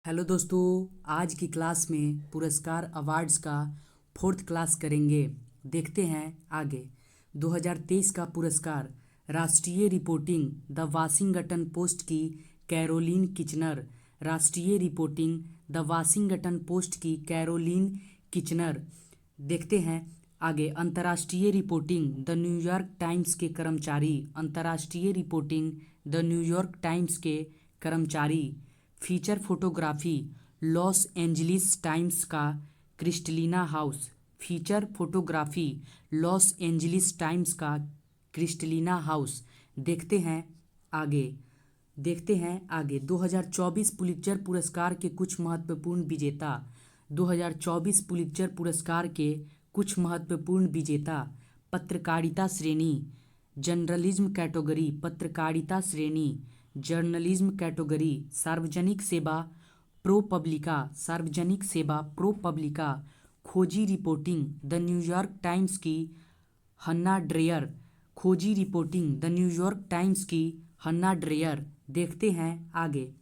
Hello दोस्तों, आज की क्लास में पुरस्कार अवार्ड्स का फोर्थ क्लास करेंगे। देखते हैं आगे। 2023 का पुरस्कार राष्ट्रीय रिपोर्टिंग द वाशिंगटन पोस्ट की कैरोलीन किचनर। राष्ट्रीय रिपोर्टिंग द वाशिंगटन पोस्ट की कैरोलीन किचनर। देखते हैं आगे। अंतर्राष्ट्रीय रिपोर्टिंग द न्यूयॉर्क टाइम्स के कर्मचारी। अंतर्राष्ट्रीय रिपोर्टिंग द न्यूयॉर्क टाइम्स के कर्मचारी। Feature photography Los Angeles Times का Christina House. Feature photography Los Angeles Times का क्रिस्टलिना हाउस। देखते हैं आगे। 2024 पुलित्जर पुरस्कार के कुछ महत्वपूर्ण विजेता। 2024 पुलित्जर पुरस्कार के कुछ महत्वपूर्ण विजेता। पत्रकारिता श्रेणी जर्नलिज्म कैटेगरी। पत्रकारिता श्रेणी जर्नलिज्म कैटेगरी। सार्वजनिक सेवा प्रो पब्लिका। सार्वजनिक सेवा प्रो पब्लिका। खोजी रिपोर्टिंग द न्यूयॉर्क टाइम्स की हन्ना ड्रेयर। खोजी रिपोर्टिंग द न्यूयॉर्क टाइम्स की हन्ना ड्रेयर। देखते हैं आगे।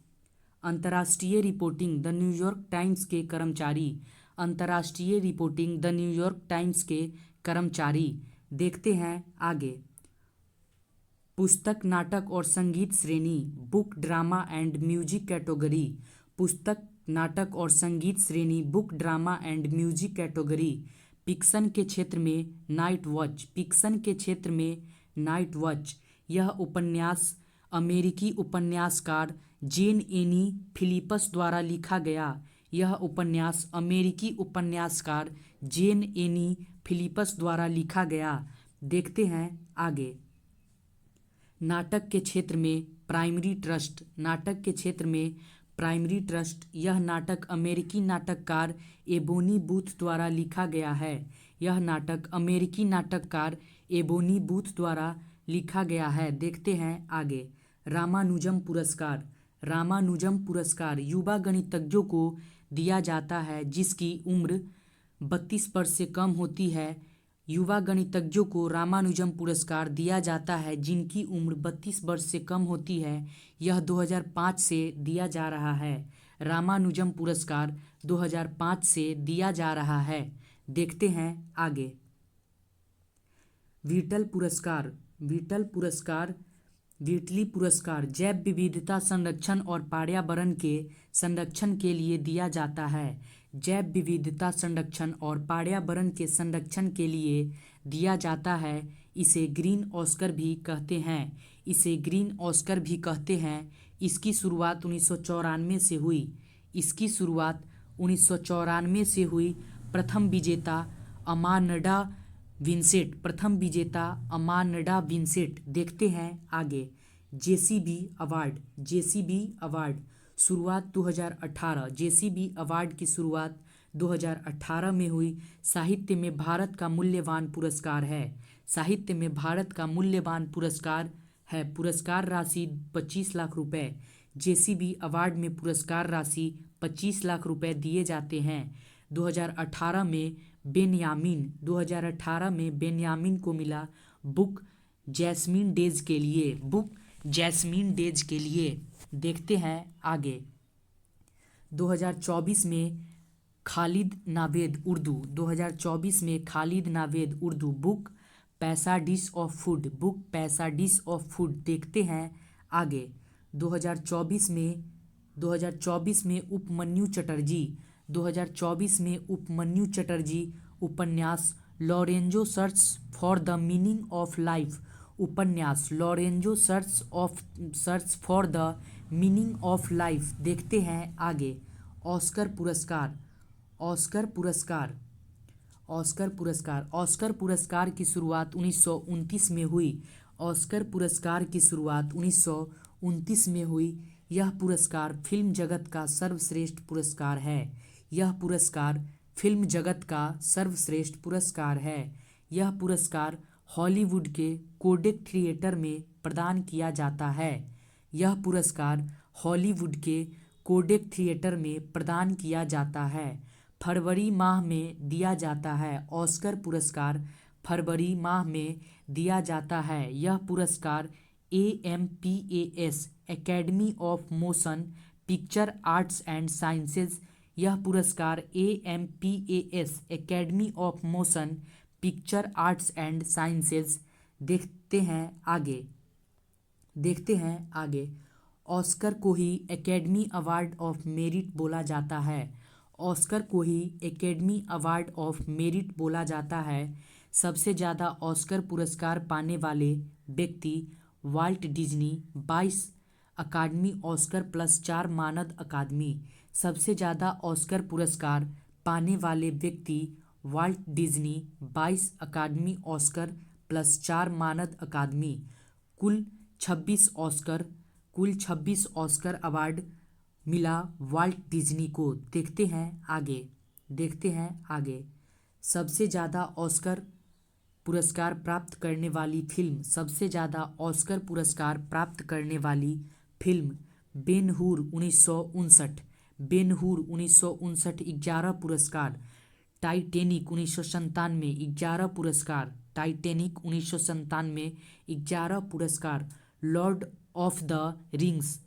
अंतर्राष्ट्रीय रिपोर्टिंग द न्यूयॉर्क टाइम्स के कर्मचारी। अंतर्राष्ट्रीय रिपोर्टिंग द न्यूयॉर्क टाइम्स के कर्मचारी। देखते हैं आगे। पुस्तक नाटक और संगीत श्रेणी book drama and music category. पुस्तक नाटक और संगीत श्रेणी book drama and music category. Fiction के क्षेत्र में नाइट वॉच। फिक्शन के क्षेत्र में नाइट वॉच। यह उपन्यास अमेरिकी उपन्यासकार जेन एनी फिलिप्स द्वारा लिखा गया। यह उपन्यास अमेरिकी उपन्यासकार जेन एनी फिलिप्स द्वारा लिखा गया। देखते हैं आगे। नाटक के क्षेत्र में प्राइमरी ट्रस्ट। नाटक के क्षेत्र में प्राइमरी ट्रस्ट। यह नाटक अमेरिकी नाटककार एबोनी बूथ द्वारा लिखा गया है। यह नाटक अमेरिकी नाटककार एबोनी बूथ द्वारा लिखा गया है। देखते हैं आगे। रामानुजम पुरस्कार। रामानुजम पुरस्कार युवा गणितज्ञों को दिया जाता है जिसकी उम्र 32 वर्ष से कम होती है। युवा गणितज्ञों को रामानुजम पुरस्कार दिया जाता है जिनकी उम्र 32 वर्ष से कम होती है। यह 2005 से दिया जा रहा है। रामानुजम पुरस्कार 2005 से दिया जा रहा है। देखते हैं आगे। व्हीटल पुरस्कार। व्हीटल पुरस्कार व्हीटली पुरस्कार जैव विविधता संरक्षण और पर्यावरण के संरक्षण के लिए दिया जाता है। जैव विविधता संरक्षण और पर्यावरण के संरक्षण के लिए दिया जाता है। इसे ग्रीन ऑस्कर भी कहते हैं। इसे ग्रीन ऑस्कर भी कहते हैं। इसकी शुरुआत 1994 से हुई। इसकी शुरुआत 1994 से हुई। प्रथम विजेता अमांडा विंसेंट। प्रथम विजेता अमांडा विंसेंट। देखते हैं आगे। JCB award. जेसीबी अवार्ड शुरुआत 2018। जेसीबी अवार्ड की शुरुआत 2018 में हुई। साहित्य में भारत का मूल्यवान पुरस्कार है। साहित्य में भारत का मूल्यवान पुरस्कार है। पुरस्कार राशि 25 लाख रुपए। जेसीबी अवार्ड में पुरस्कार राशि 25 लाख रुपए दिए जाते हैं। 2018 में बेन्यामिन को मिला बुक जैस्मीन डेज के लिए। बुक जैस्मीन डेज के लिए। देखते हैं आगे। 2024 में खालिद नावेद उर्दू। 2024 में खालिद नावेद उर्दू बुक पैसा डिश ऑफ फूड। बुक पैसा डिश ऑफ फूड। देखते हैं आगे। 2024 में उपमन्यु चटर्जी। 2024 में उपमन्यु चटर्जी उपन्यास Lorenzo search for the meaning of life. उपन्यास Lorenzo search for the meaning of life. देखते हैं आगे। ऑस्कर पुरस्कार। ऑस्कर पुरस्कार ऑस्कर पुरस्कार ऑस्कर पुरस्कार की शुरुआत 1929 में हुई। ऑस्कर पुरस्कार की शुरुआत 1929 में हुई। यह पुरस्कार फिल्म जगत का सर्वश्रेष्ठ पुरस्कार है। यह पुरस्कार फिल्म जगत का सर्वश्रेष्ठ पुरस्कार है। यह पुरस्कार हॉलीवुड के कोडेक थिएटर में प्रदान किया जाता है। यह पुरस्कार हॉलीवुड के कोडेक थिएटर में प्रदान किया जाता है। फरवरी माह में दिया जाता है। ऑस्कर पुरस्कार फरवरी माह में दिया जाता है। यह पुरस्कार AMPAS academy of motion picture arts and sciences. यह पुरस्कार AMPAS academy of motion picture arts and sciences. देखते हैं आगे। ऑस्कर को ही एकेडमी अवार्ड ऑफ मेरिट बोला जाता है। ऑस्कर को ही एकेडमी अवार्ड ऑफ मेरिट बोला जाता है। सबसे ज़्यादा ऑस्कर पुरस्कार पाने वाले व्यक्ति वाल्ट डिज्नी 22 अकादमी ऑस्कर प्लस 4 मानद अकादमी। सबसे ज़्यादा ऑस्कर पुरस्कार पाने वाले व्यक्ति वाल्ट डिज्नी 22 अकादमी ऑस्कर प्लस 4 मानद अकादमी। कुल 26 ऑस्कर अवार्ड मिला वाल्ट डिज्नी को। देखते हैं आगे। सबसे ज़्यादा ऑस्कर पुरस्कार प्राप्त करने वाली फिल्म। सबसे ज़्यादा ऑस्कर पुरस्कार प्राप्त करने वाली फिल्म बेन-हूर 1959। बेन-हूर 1959 11 पुरस्कार। टाइटैनिक 1997 11 पुरस्कार। टाइटैनिक 1997 11 पुरस्कार। लॉर्ड ऑफ द रिंग्स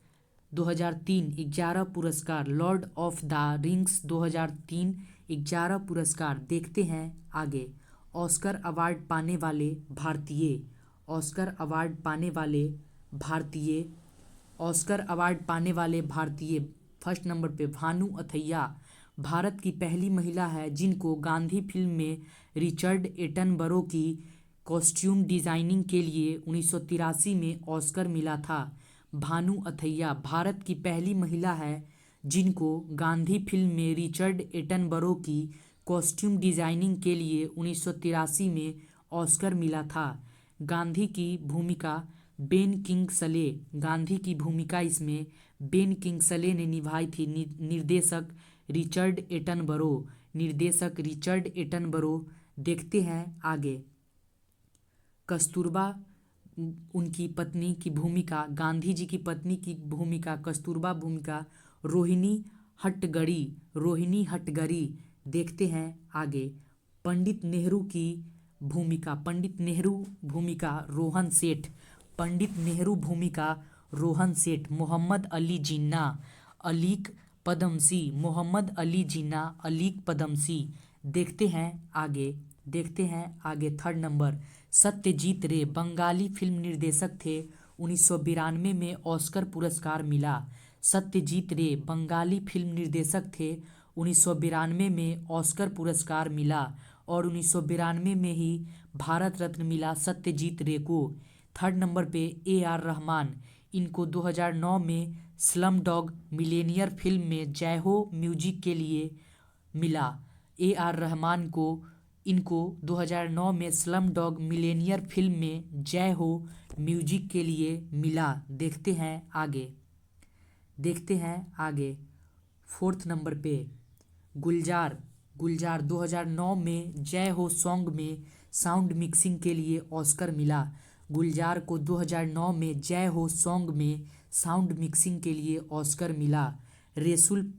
2003 11 पुरस्कार। लॉर्ड ऑफ द रिंग्स 2003 11 पुरस्कार। देखते हैं आगे। ऑस्कर अवार्ड पाने वाले भारतीय। ऑस्कर अवार्ड पाने वाले भारतीय। ऑस्कर अवार्ड पाने वाले भारतीय फर्स्ट नंबर पे भानु अथैया भारत की पहली महिला है जिनको गांधी फिल्म में रिचर्ड एटनबरो की कॉस्ट्यूम डिजाइनिंग के लिए 1983 में ऑस्कर मिला था। भानु अथैया भारत की पहली महिला है जिनको गांधी फिल्म में रिचर्ड एटनबरो की कॉस्ट्यूम डिजाइनिंग के लिए 1983 में ऑस्कर मिला था। गांधी की भूमिका बेन किंग्सले। गांधी की भूमिका इसमें बेन किंग्सले ने निभाई थी। निर्देशक रिचर्ड एटनबरो। निर्देशक रिचर्ड एटनबरो। देखते हैं आगे। कस्तूरबा उनकी पत्नी की भूमिका। गांधी जी की पत्नी की भूमिका कस्तूरबा भूमिका रोहिणी हट्टगड़ी। रोहिणी हट्टगड़ी। देखते हैं आगे। पंडित नेहरू की भूमिका। पंडित नेहरू भूमिका रोहन सेठ। पंडित नेहरू भूमिका रोहन सेठ। मोहम्मद अली जिन्ना अलीक पदमसी। मोहम्मद अली जिन्ना अलीक पदमसी। देखते हैं आगे। थर्ड नंबर सत्यजीत रे बंगाली फिल्म निर्देशक थे। 1992 में ऑस्कर पुरस्कार मिला। सत्यजीत रे बंगाली फिल्म निर्देशक थे। 1992 में ऑस्कर पुरस्कार मिला और 1992 में ही भारत रत्न मिला सत्यजीत रे को। थर्ड नंबर पे AR रहमान। इनको 2009 में स्लम डॉग मिलेनियर फिल्म में जय हो म्यूजिक के लिए मिला। AR रहमान को इनको 2009 में स्लम डॉग मिलेनियर फिल्म में जय हो म्यूजिक के लिए मिला। देखते हैं आगे। फोर्थ नंबर पे गुलजार। 2009 में जय हो सॉन्ग में साउंड मिक्सिंग के लिए ऑस्कर मिला। गुलजार को 2009 में जय हो सॉन्ग में साउंड मिक्सिंग के लिए ऑस्कर मिला। रेसुल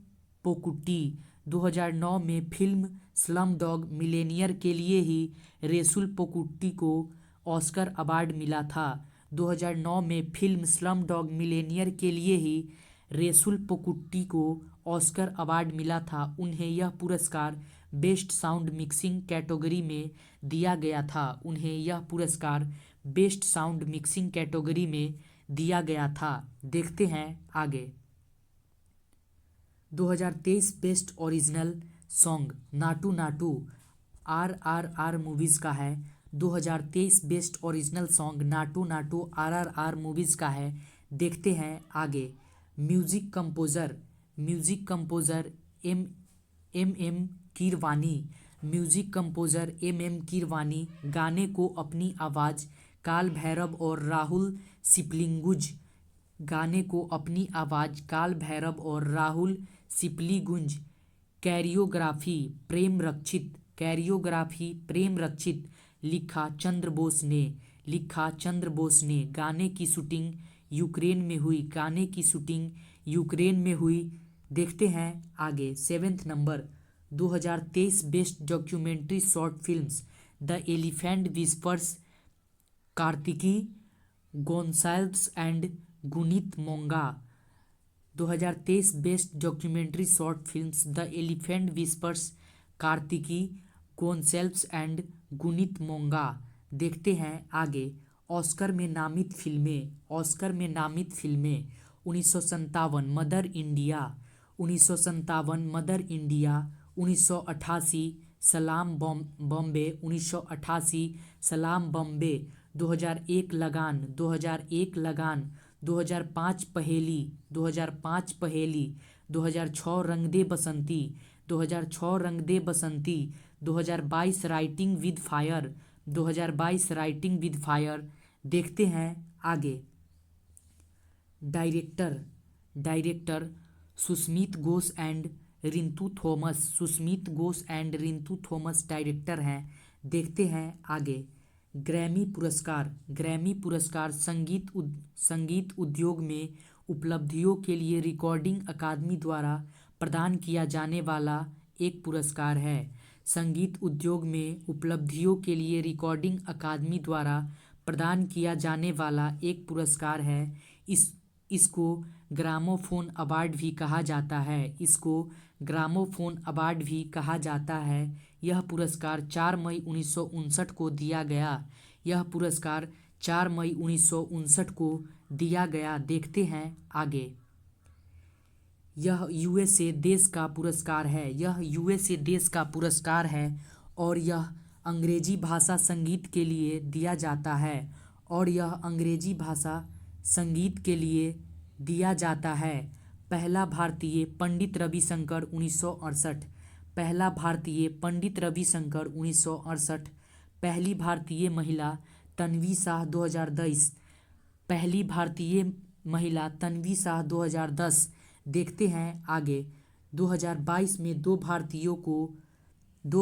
पोकुट्टी 2009 में फिल्म स्लम डॉग मिलेनियर के लिए ही रेसुल पोकुट्टी को ऑस्कर अवार्ड मिला था। 2009 में फिल्म स्लम डॉग मिलेनियर के लिए ही रेसुल पोकुट्टी को ऑस्कर अवार्ड मिला था। उन्हें यह पुरस्कार बेस्ट साउंड मिक्सिंग कैटेगरी में दिया गया था। उन्हें यह पुरस्कार बेस्ट साउंड मिक्सिंग कैटेगरी में दिया गया था। देखते हैं आगे। 2023 best original song Naatu Naatu RRR movies का है। 2023 best original song Naatu Naatu RRR movies का है। देखते हैं आगे। Music composer MM Keeravani. Music composer MM Keeravani. गाने को अपनी आवाज़ काल भैरव और राहुल सिप्लिगंज। गाने को अपनी आवाज़ काल भैरव और राहुल सिप्लिगंज। कैरियोग्राफी प्रेम रक्षित। लिखा चंद्र बोस ने। गाने की शूटिंग यूक्रेन में हुई। देखते हैं आगे। Seventh number 2023 best documentary short films the elephant whispers Kartiki Gonsalves and Guneet Monga. 2023 best documentary short films the elephant whispers, Kartiki Gonsalves and Guneet Monga. देखते हैं आगे। ऑस्कर में नामित फिल्में। ऑस्कर में नामित फिल्में 1957 मदर इंडिया, 1957 मदर इंडिया, 1988 सलाम बॉम्बे, 1988 सलाम बॉम्बे, 2001 लगान, 2001 लगान, 2005 पहेली, 2005 पहेली, 2006 Rang De Basanti, 2006 Rang De Basanti, 2022 writing with fire, 2022 writing with fire. देखते हैं आगे। Director. Director Sushmit Ghosh and Rintu Thomas, Sushmit Ghosh and Rintu Thomas director हैं। देखते हैं आगे। ग्रैमी पुरस्कार। ग्रैमी पुरस्कार संगीत उद्योग में उपलब्धियों के लिए रिकॉर्डिंग अकादमी द्वारा प्रदान किया जाने वाला एक पुरस्कार है। संगीत उद्योग में उपलब्धियों के लिए रिकॉर्डिंग अकादमी द्वारा प्रदान किया जाने वाला एक पुरस्कार है। इसको ग्रामोफोन अवार्ड भी कहा जाता है। इसको ग्रामोफोन अवार्ड भी कहा जाता है। यह पुरस्कार 4 मई 1959 को दिया गया। यह पुरस्कार 4 मई 1959 को दिया गया। देखते हैं आगे। यह यूएसए देश का पुरस्कार है। यह यूएसए देश का पुरस्कार है और यह अंग्रेजी भाषा संगीत के लिए दिया जाता है। और यह अंग्रेजी भाषा संगीत के लिए दिया जाता है। पहला भारतीय पंडित रविशंकर 1968। पहला भारतीय पंडित रविशंकर 1968। पहली भारतीय महिला तन्वी शाह 2010। पहली भारतीय महिला तन्वी शाह 2010। देखते हैं आगे। 2022 में दो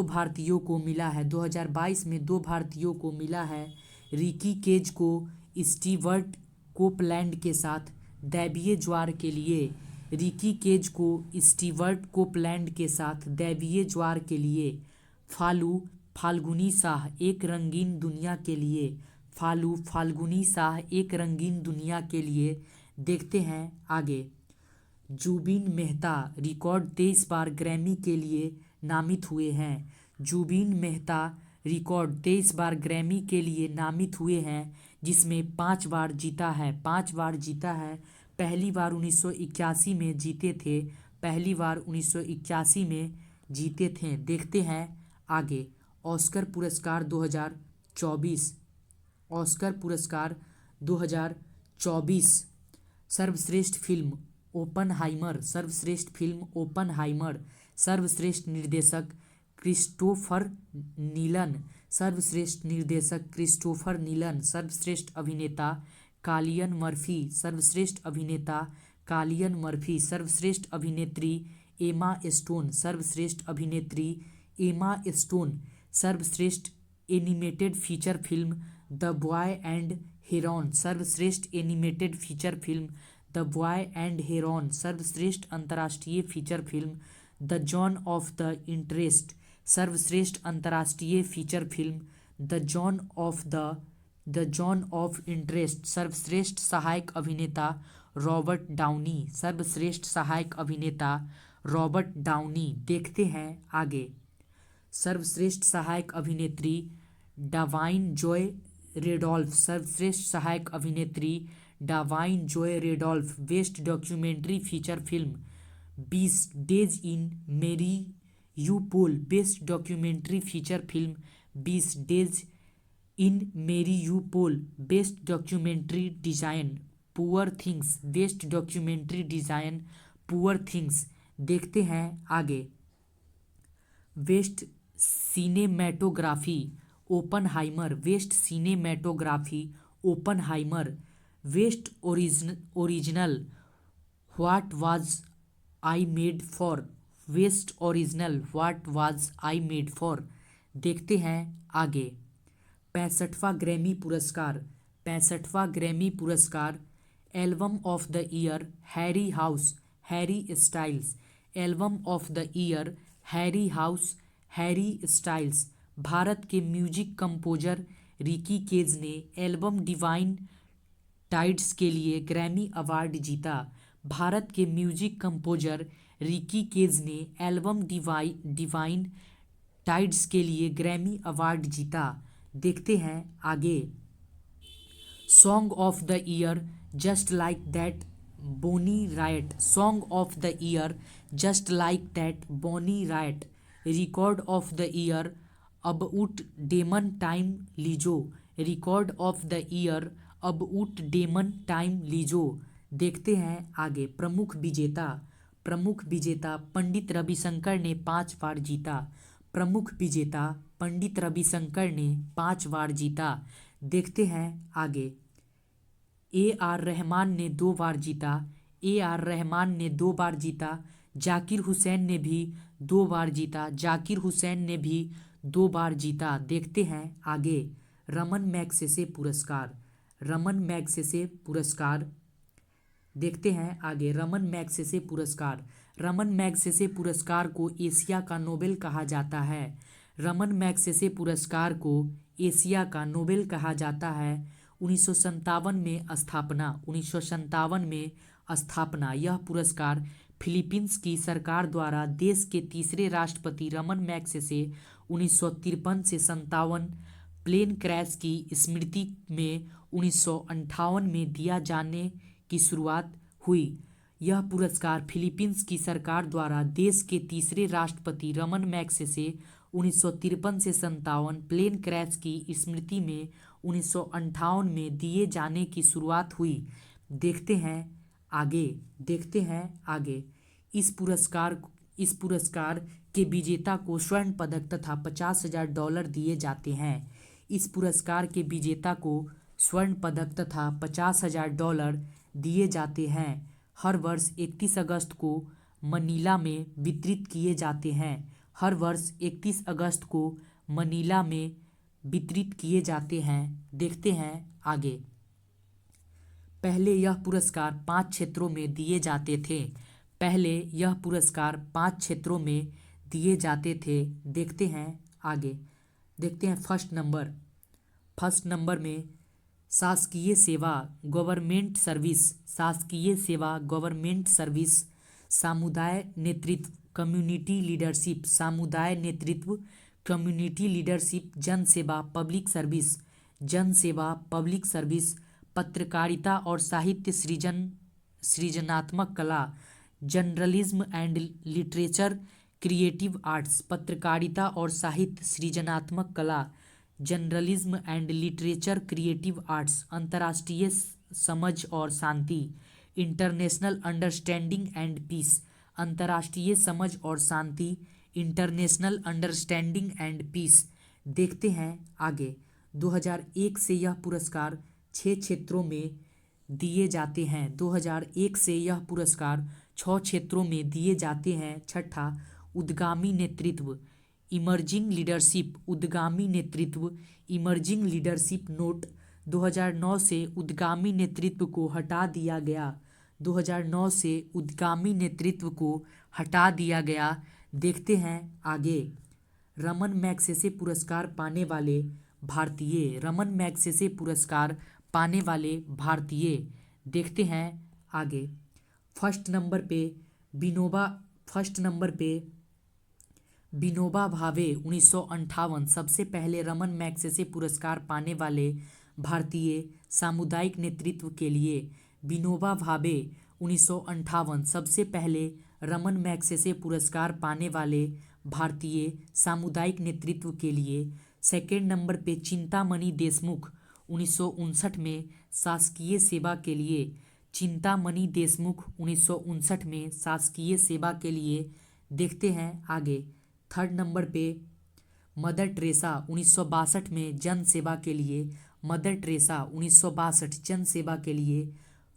भारतीयों को मिला है। 2022 में दो भारतीयों को मिला है। रिकी केज को स्टीवर्ट कोपलैंड के साथ दैवीय ज्वार के लिए। रिकी केज को स्टीवर्ट कोपलैंड के साथ दैवीय ज्वार के लिए। फाल्गुनी शाह एक रंगीन दुनिया के लिए। फाल्गुनी शाह एक रंगीन दुनिया के लिए। देखते हैं आगे। जुबिन मेहता रिकॉर्ड 23 बार ग्रैमी के लिए नामित हुए हैं। जुबिन मेहता रिकॉर्ड 23 बार ग्रैमी के लिए नामित हुए हैं, जिसमें 5 बार जीता है। 5 बार जीता है। पहली बार 1981 में जीते थे। पहली बार 1981 में जीते थे। देखते हैं आगे। ऑस्कर पुरस्कार 2024। ऑस्कर पुरस्कार 2024। सर्वश्रेष्ठ फिल्म ओपनहाइमर। सर्वश्रेष्ठ फिल्म ओपनहाइमर। सर्वश्रेष्ठ निर्देशक क्रिस्टोफर नीलन। सर्वश्रेष्ठ निर्देशक क्रिस्टोफर नीलन। सर्वश्रेष्ठ अभिनेता कालियन मर्फी। सर्वश्रेष्ठ अभिनेता कालियन मर्फी। सर्वश्रेष्ठ अभिनेत्री एमा स्टोन। सर्वश्रेष्ठ अभिनेत्री एमा स्टोन। सर्वश्रेष्ठ animated feature film the boy and heron. सर्वश्रेष्ठ animated feature film the boy and heron. सर्वश्रेष्ठ अंतर्राष्ट्रीय feature film the zone of द इंटरेस्ट। सर्वश्रेष्ठ अंतर्राष्ट्रीय feature film the zone of interest. सर्वश्रेष्ठ सहायक अभिनेता रॉबर्ट डाउनी। सर्वश्रेष्ठ सहायक अभिनेता रॉबर्ट डाउनी। देखते हैं आगे। सर्वश्रेष्ठ सहायक अभिनेत्री डावाइन जॉय रेडॉल्फ। सर्वश्रेष्ठ सहायक अभिनेत्री Da'Vine Joy Randolph. Best documentary feature film 20 days in Mariupol. Best documentary feature film 20 days in Mariupol. Best documentary design poor things. Best documentary design poor things. देखते हैं आगे। Best cinematography Oppenheimer. Best cinematography Oppenheimer. Best original what was I made for. Best original what was I made for. देखते हैं आगे। 65वां Grammy पुरस्कार। 65वां Grammy पुरस्कार album of the year Harry House Harry Styles. Album of the year Harry House Harry Styles. Bharat के music composer Ricky Kej ने album divine tides के लिए ग्रैमी अवार्ड जीता। भारत के म्यूजिक कंपोजर रिकी केज ने एल्बम डिवाइन टाइड्स के लिए ग्रैमी अवार्ड जीता। देखते हैं आगे। Song of the year just like that Bonnie Raitt, song of the year just like that Bonnie Raitt, record of the year about damn time Lizzo, record of the year about damn time लीजो। देखते हैं आगे। प्रमुख विजेता पंडित रविशंकर ने 5 बार जीता। प्रमुख विजेता पंडित रविशंकर ने 5 बार जीता। देखते हैं आगे। ए आर रहमान ने 2 बार जीता। ए आर रहमान ने 2 बार जीता। जाकिर हुसैन ने भी 2 बार जीता। जाकिर हुसैन ने भी 2 बार जीता। देखते हैं आगे। रमन मैग्सेसे पुरस्कार, रमन मैग्सेसे पुरस्कार। देखते हैं आगे। रमन मैग्सेसे पुरस्कार, रमन मैग्सेसे पुरस्कार को एशिया का नोबेल कहा जाता है। रमन मैग्सेसे पुरस्कार को एशिया का नोबेल कहा जाता है। 1957 में स्थापना, 1957 में स्थापना। यह पुरस्कार फिलीपींस की सरकार द्वारा देश के तीसरे राष्ट्रपति रमन मैग्सेसे 1953 से 57 प्लेन क्रैश की स्मृति में 1958 में दिया जाने की शुरुआत हुई। यह पुरस्कार फिलीपींस की सरकार द्वारा देश के तीसरे राष्ट्रपति रमन मैग्सेसे 1953 से 57 प्लेन क्रैश की स्मृति में 1958 में दिए जाने की शुरुआत हुई। देखते हैं आगे। देखते हैं आगे। इस पुरस्कार के विजेता को स्वर्ण पदक तथा $50,000 दिए जाते हैं। इस पुरस्कार के विजेता को स्वर्ण पदक तथा $50,000 दिए जाते हैं। हर वर्ष 31 अगस्त को मनीला में वितरित किए जाते हैं। हर वर्ष 31 अगस्त को मनीला में वितरित किए जाते हैं। देखते हैं आगे। पहले यह पुरस्कार 5 क्षेत्रों में दिए जाते थे। पहले यह पुरस्कार 5 क्षेत्रों में दिए जाते थे। देखते हैं आगे। देखते हैं फर्स्ट नंबर में शासकीय सेवा गवर्नमेंट सर्विस, शासकीय सेवा गवर्नमेंट सर्विस। सामुदाय नेतृत्व कम्युनिटी लीडरशिप, सामुदाय नेतृत्व कम्युनिटी लीडरशिप। जन सेवा पब्लिक सर्विस, जन सेवा पब्लिक सर्विस। पत्रकारिता और साहित्य सृजनात्मक कला journalism and literature creative arts, पत्रकारिता और साहित्य सृजनात्मक कला journalism and literature creative arts. अंतर्राष्ट्रीय समझ और शांति इंटरनेशनल अंडरस्टैंडिंग एंड पीस, अंतर्राष्ट्रीय समझ और शांति इंटरनेशनल अंडरस्टैंडिंग एंड पीस। देखते हैं आगे। 2001 से यह पुरस्कार 6 क्षेत्रों में दिए जाते हैं। 2001 से यह पुरस्कार 6 क्षेत्रों में दिए जाते हैं। छठा, उद्गामी नेतृत्व इमर्जिंग लीडरशिप, उद्गामी नेतृत्व इमर्जिंग लीडरशिप। नोट 2009 से उद्गामी नेतृत्व को हटा दिया गया। 2009 से उद्गामी नेतृत्व को हटा दिया गया। देखते हैं आगे। रमन मैग्सेसे पुरस्कार पाने वाले भारतीय, रमन मैग्सेसे पुरस्कार पाने वाले भारतीय। देखते हैं आगे। फर्स्ट नंबर पे विनोबा भावे 1958 सबसे पहले रमन मैग्सेसे पुरस्कार पाने वाले भारतीय सामुदायिक नेतृत्व के लिए। विनोबा भावे 1958 सबसे पहले रमन मैग्सेसे पुरस्कार पाने वाले भारतीय सामुदायिक नेतृत्व के लिए। सेकेंड नंबर पे चिंतामणि देशमुख 1959 में शासकीय सेवा के लिए। चिंतामणि देशमुख 1959 में शासकीय सेवा के लिए। देखते हैं आगे। थर्ड नंबर पे मदर टेरेसा 1962 में जन सेवा के लिए। मदर टेरेसा 1962 जन सेवा के लिए।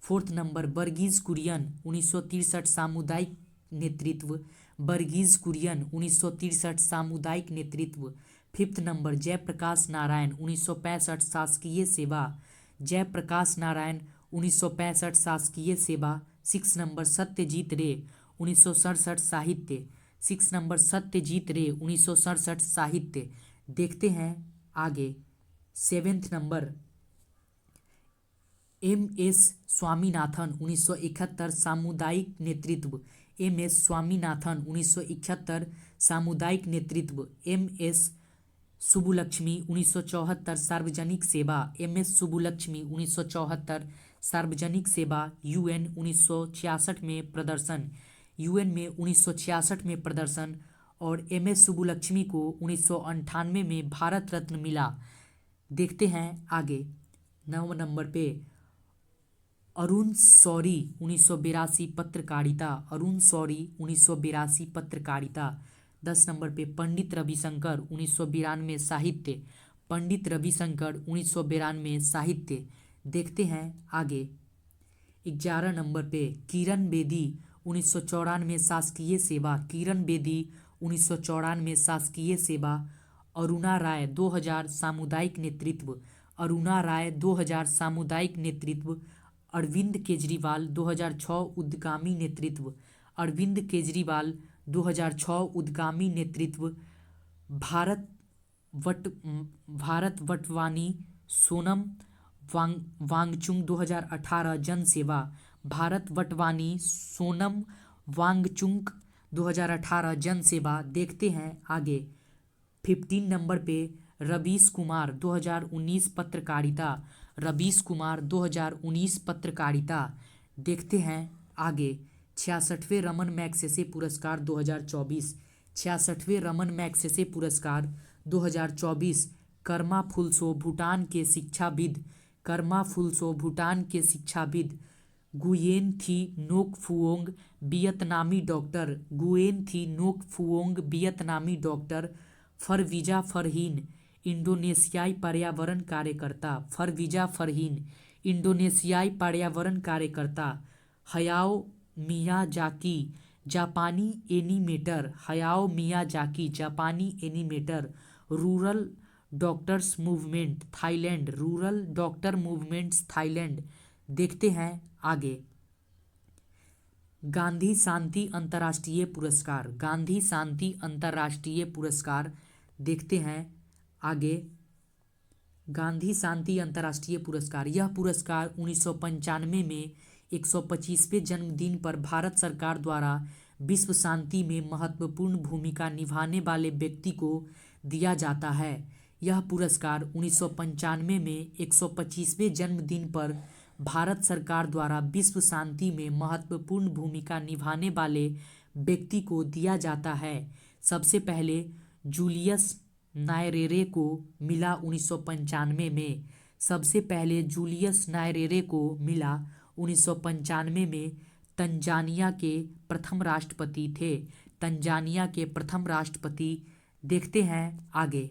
फोर्थ नंबर वर्गीज कुरियन 1963 सामुदायिक नेतृत्व। वर्गीज कुरियन 1963 सामुदायिक नेतृत्व। फिफ्थ नंबर जयप्रकाश नारायण 1965 शासकीय सेवा। जयप्रकाश नारायण 1965 शासकीय सेवा। सिक्स नंबर सत्यजीत रे 1967 साहित्य। सिक्स नंबर सत्यजीत रे 1967 साहित्य। देखते हैं आगे। Seventh number M S Swaminathan 1971 सामुदायिक नेतृत्व। एम एस स्वामीनाथन 1971 सामुदायिक नेतृत्व। एम एस सुब्बुलक्ष्मी 1974 सार्वजनिक सेवा। एम एस सुब्बुलक्ष्मी 1974 सार्वजनिक सेवा। यूएन 1966 में प्रदर्शन। यूएन में 1966 में प्रदर्शन। और एम एस सुब्बुलक्ष्मी को 1998 में भारत रत्न मिला। देखते हैं आगे 9 नंबर पे अरुण शौरी 1982 पत्रकारिता। अरुण शौरी 1982 पत्रकारिता। 10 नंबर पे पंडित रविशंकर 1992 साहित्य। पंडित रविशंकर 1992 साहित्य। देखते हैं आगे 11 नंबर पे किरण बेदी 1994 शासकीय सेवा। किरण बेदी 1994 शासकीय सेवा। अरुणा राय 2000 सामुदायिक नेतृत्व। अरुणा राय 2000 सामुदायिक नेतृत्व। अरविंद केजरीवाल 2006 उद्यमी नेतृत्व। अरविंद केजरीवाल 2006 उद्यमी नेतृत्व। भारत भारत वटवानी सोनम वांगचुक 2018 जन सेवा। भारत वटवानी सोनम वांगचुक 2018 जन सेवा। देखते हैं आगे 15 नंबर पे रवीश कुमार 2019 पत्रकारिता। रवीश कुमार 2019 पत्रकारिता। देखते हैं आगे 66वें रमन मैग्सेसे पुरस्कार 2024। 66वें रमन मैग्सेसे पुरस्कार 2024 कर्मा फुलसो भूटान के शिक्षाविद। कर्मा फुलसो भूटान के शिक्षाविद। गुयेन थी नोक फुओंग वियतनामी डॉक्टर। गुयेन थी नोक फुओंग वियतनामी डॉक्टर। फरवीजा फरहीन इंडोनेशियाई पर्यावरण कार्यकर्ता। फरवीजा फरहीन इंडोनेशियाई पर्यावरण कार्यकर्ता। हयाओ मियाजाकी जापानी एनिमेटर। हयाओ मियाजाकी जापानी animator. Rural doctors movement Thailand. Rural doctor movements Thailand. देखते हैं आगे गांधी शांति अंतर्राष्ट्रीय पुरस्कार। गांधी शांति अंतर्राष्ट्रीय पुरस्कार। देखते हैं आगे गांधी शांति अंतर्राष्ट्रीय पुरस्कार। यह पुरस्कार 1995 में 125वें जन्मदिन पर भारत सरकार द्वारा विश्व शांति में महत्वपूर्ण भूमिका निभाने वाले व्यक्ति को दिया जाता है। यह पुरस्कार 1995 में 125वें जन्मदिन पर भारत सरकार द्वारा विश्व शांति में महत्वपूर्ण भूमिका निभाने वाले व्यक्ति को दिया जाता है। सबसे पहले जूलियस नायरेरे को मिला 1995 में। सबसे पहले जूलियस नायरेरे को मिला 1995 में। तंजानिया के प्रथम राष्ट्रपति थे। तंजानिया के प्रथम राष्ट्रपति। देखते हैं आगे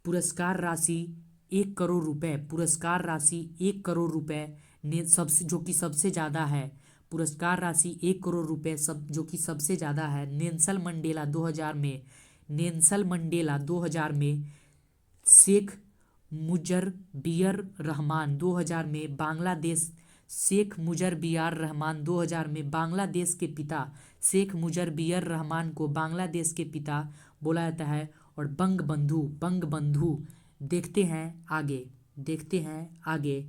पुरस्कार राशि 1 करोड़ रुपए। पुरस्कार राशि 1 करोड़ रुपए ने जो कि सबसे ज़्यादा है। पुरस्कार राशि 1 करोड़ रुपए जो कि सबसे ज़्यादा है। नेल्सन मंडेला 2000 में। नेल्सन मंडेला 2000 में। शेख मुजरबियर रहमान 2000 में बांग्लादेश। शेख मुजरबियर रहमान 2000 में बांग्लादेश के पिता। शेख मुजरबियर रहमान को बांग्लादेश के पिता बोला जाता है। और बंगबंधु। देखते हैं आगे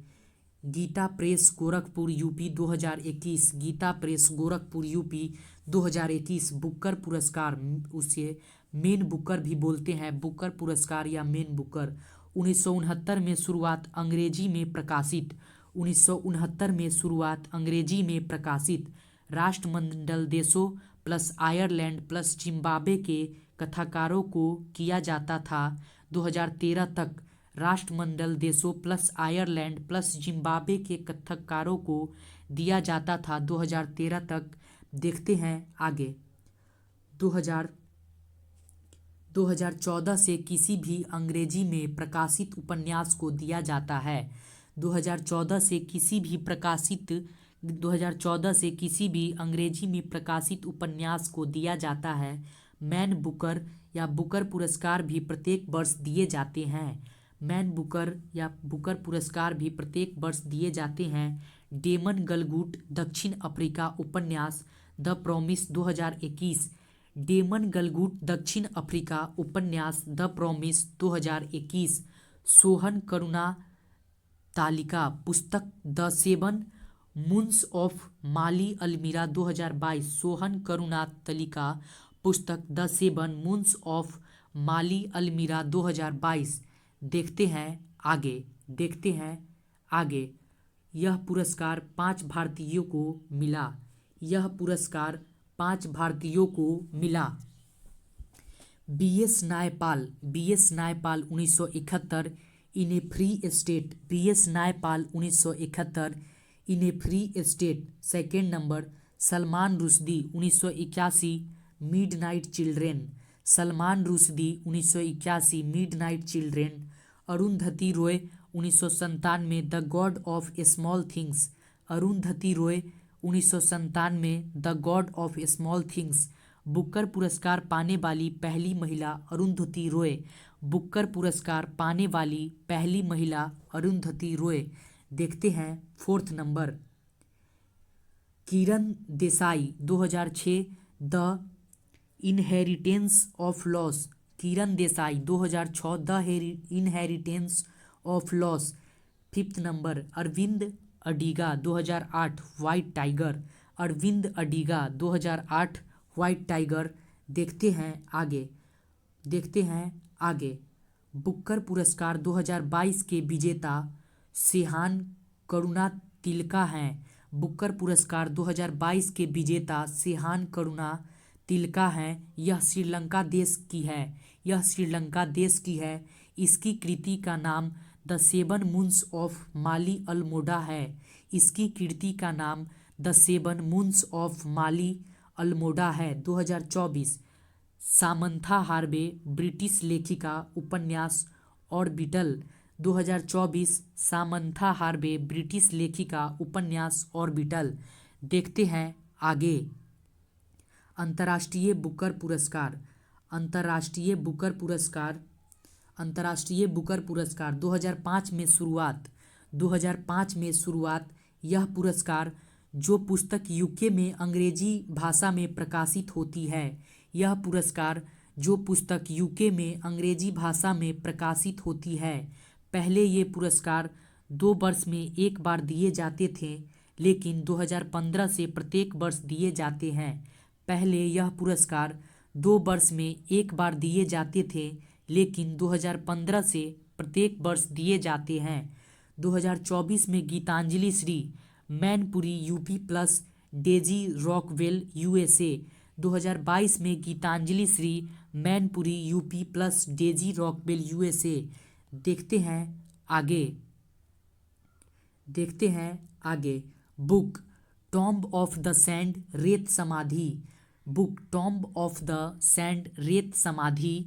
Gita press Gorakhpur UP 2021। Gita press Gorakhpur UP 2021 Booker पुरस्कार। उसे मेन बुकर भी बोलते हैं। बुकर पुरस्कार या मेन बुकर। 1969 में शुरुआत अंग्रेजी में प्रकाशित। 1969 में शुरुआत अंग्रेजी में प्रकाशित। राष्ट्रमंडल देशों प्लस आयरलैंड प्लस जिम्बाब्वे के कथाकारों को किया जाता था। 2013 तक राष्ट्रमंडल देशों प्लस आयरलैंड प्लस जिम्बाब्वे के कथाकारों को दिया जाता था 2013 तक। देखते हैं आगे 2014 से किसी भी अंग्रेजी में प्रकाशित उपन्यास को दिया जाता है। 2014 से किसी भी अंग्रेजी में प्रकाशित उपन्यास को दिया जाता है। मैन बुकर या बुकर पुरस्कार भी प्रत्येक वर्ष दिए जाते हैं। मैन बुकर या बुकर पुरस्कार भी प्रत्येक वर्ष दिए जाते हैं। डेमन गलगुट दक्षिण अफ्रीका उपन्यास द प्रॉमिस 2021। डेमन गलगुट दक्षिण अफ्रीका उपन्यास द प्रॉमिस 2021। सोहन करुणा तालिका पुस्तक द सेवन मून्स ऑफ माली अलमीरा 2022। सोहन करुणात तालिका पुस्तक द सेवन मून्स ऑफ माली अलमीरा 2022। देखते हैं आगे। यह पुरस्कार 5 भारतीयों को मिला। B S. Naipaul 1971 in a free state. B S. Naipaul 1971 in a free state. Second number Salman Rushdie 1981 midnight children. Salman Rushdie 1981 midnight children. Arundhati Roy 1997 the god of small things. Arundhati Roy 1997 the god of small things. Booker पुरस्कार पाने वाली पहली महिला अरुंधति रॉय। बुकर पुरस्कार पाने वाली पहली महिला अरुंधति रॉय। देखते हैं fourth number Kiran Desai 2006 the inheritance of loss. Kiran Desai 2006 the inheritance of loss. Fifth number Arvind Adiga 2008 white tiger. Arvind Adiga 2008 white tiger. देखते हैं आगे। बुकर पुरस्कार 2022 के विजेता सेहान करुणा तिलका हैं। बुकर पुरस्कार 2022 के विजेता सेहान करुणा तिलका हैं। यह श्रीलंका देश की है। इसकी कृति का नाम द सेवन मून्स ऑफ माली अल्मोडा है। इसकी कृति का नाम द सेवन मून्स ऑफ माली अल्मोडा है। 2024 सामंथा हार्वे ब्रिटिश लेखिका उपन्यास ऑर्बिटल। 2024 सामंथा हार्वे ब्रिटिश लेखिका उपन्यास ऑर्बिटल। देखते हैं आगे। अंतर्राष्ट्रीय बुकर पुरस्कार 2005 में शुरुआत। यह पुरस्कार जो पुस्तक यूके में अंग्रेजी भाषा में प्रकाशित होती है। यह पुरस्कार जो पुस्तक यूके में अंग्रेजी भाषा में प्रकाशित होती है। पहले ये पुरस्कार 2 वर्ष में एक बार दिए जाते थे, लेकिन 2015 से प्रत्येक वर्ष दिए जाते हैं। पहले यह पुरस्कार 2 वर्ष में एक बार दिए जाते थे, लेकिन 2015 से प्रत्येक वर्ष दिए जाते हैं। 2024 में Geetanjali Shree Mainpuri UP plus Daisy Rockwell USA. 2022 में Geetanjali Shree Mainpuri UP plus Daisy Rockwell USA. देखते हैं आगे। Book tomb of the sand रेत समाधि। Book tomb of the sand रेत समाधि।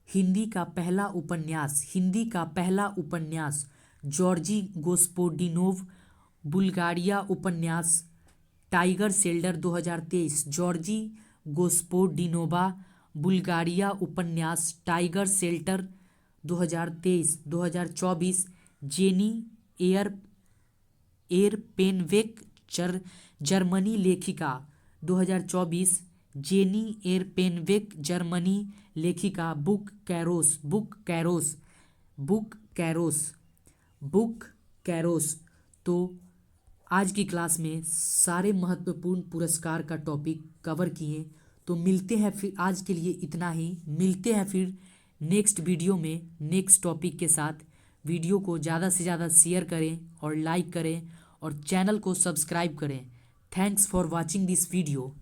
हिंदी का पहला उपन्यास जॉर्जी गोस्पोडिनोव। बुल्गारिया उपन्यास tiger shelter 2023। Georgi Gospodinova Bulgaria उपन्यास tiger shelter 2023। 2024 Jenny Erpenbeck Germany लेखिका। 2024 जेनी एयरपेनवेक जर्मनी लेखिका। Book Kairos. तो आज की क्लास में सारे महत्वपूर्ण पुरस्कार का टॉपिक कवर किए। तो मिलते हैं फिर, आज के लिए इतना ही। मिलते हैं फिर नेक्स्ट वीडियो में नेक्स्ट टॉपिक के साथ। वीडियो को ज़्यादा से ज़्यादा शेयर करें और लाइक करें और चैनल को सब्सक्राइब करें। Thanks for watching this video.